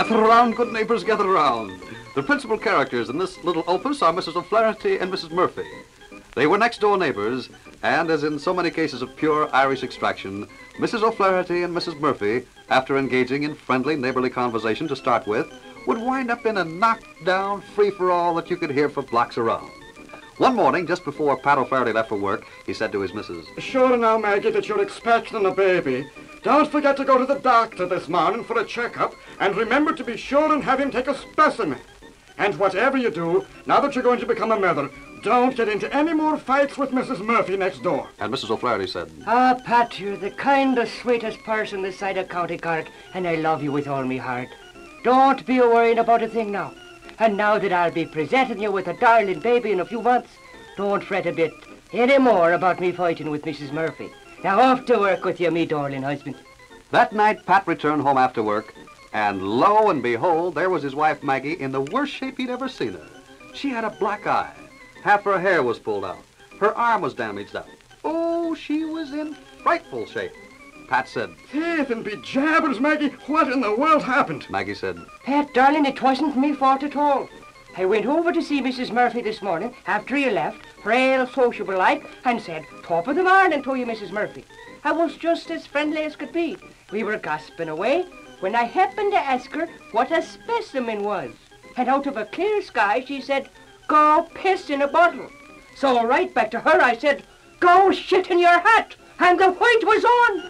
Gather around, good neighbors, gather around. The principal characters in this little opus are Mrs. O'Flaherty and Mrs. Murphy. They were next-door neighbors, and as in so many cases of pure Irish extraction, Mrs. O'Flaherty and Mrs. Murphy, after engaging in friendly, neighborly conversation to start with, would wind up in a knockdown free-for-all that you could hear for blocks around. One morning, just before Pat O'Flaherty left for work, he said to his missus, "Sure now, Maggie, that you're expecting a baby. Don't forget to go to the doctor this morning for a checkup, and remember to be sure and have him take a specimen. And whatever you do, now that you're going to become a mother, don't get into any more fights with Mrs. Murphy next door." And Mrs. O'Flaherty said, "Ah, Pat, you're the kindest, sweetest person this side of County Cork, and I love you with all my heart. Don't be worrying about a thing now. And now that I'll be presenting you with a darling baby in a few months, don't fret a bit any more about me fighting with Mrs. Murphy. Now off to work with you, me darling husband." That night, Pat returned home after work, and lo and behold, there was his wife Maggie in the worst shape he'd ever seen her. She had a black eye. Half her hair was pulled out. Her arm was damaged up. Oh, she was in frightful shape. Pat said, "Faith and be jabbers, Maggie, what in the world happened?" Maggie said, "Pat, darling, it wasn't me fault at all. I went over to see Mrs. Murphy this morning after you left, frail, sociable like, and said, 'Top of the morning to you, Mrs. Murphy.' I was just as friendly as could be. We were gossiping away when I happened to ask her what a specimen was. And out of a clear sky, she said, 'Go piss in a bottle.' So right back to her, I said, 'Go shit in your hat.' And the white was on."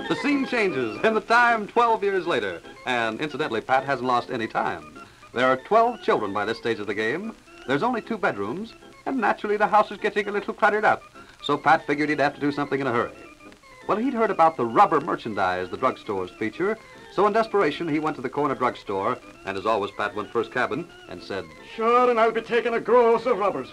The scene changes, and the time 12 years later. And incidentally, Pat hasn't lost any time. There are 12 children by this stage of the game. There's only 2 bedrooms, and naturally the house is getting a little cluttered up. So Pat figured he'd have to do something in a hurry. Well, he'd heard about the rubber merchandise the drugstores feature, so in desperation he went to the corner drugstore, and as always Pat went first cabin and said, "Sure, and I'll be taking a gross of rubbers."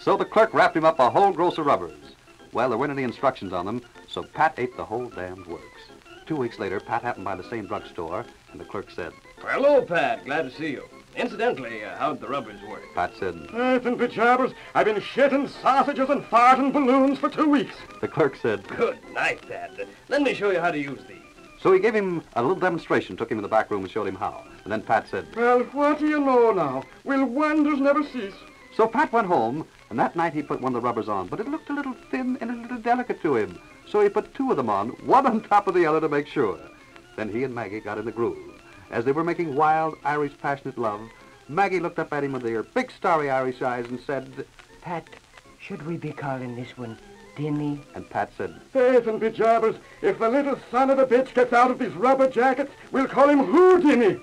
So the clerk wrapped him up a whole gross of rubbers. Well, there weren't any instructions on them, so Pat ate the whole damned works. 2 weeks later, Pat happened by the same drugstore, and the clerk said, "Hello, Pat. Glad to see you. Incidentally, how'd the rubbers work?" Pat said, "Faith and be jabbers, I've been shitting sausages and farting balloons for 2 weeks." The clerk said, "Good night, Pat. Let me show you how to use these." So he gave him a little demonstration, took him in the back room and showed him how. And then Pat said, "Well, what do you know now? Will wonders never cease?" So Pat went home, and that night he put one of the rubbers on, but it looked a little thin and a little delicate to him. So he put 2 of them on, one on top of the other to make sure. Then he and Maggie got in the groove. As they were making wild, Irish, passionate love, Maggie looked up at him with her big, starry Irish eyes and said, "Pat, should we be calling this one Dinny?" And Pat said, "Faith and be jabbers, if the little son of a bitch gets out of these rubber jackets, we'll call him Houdini."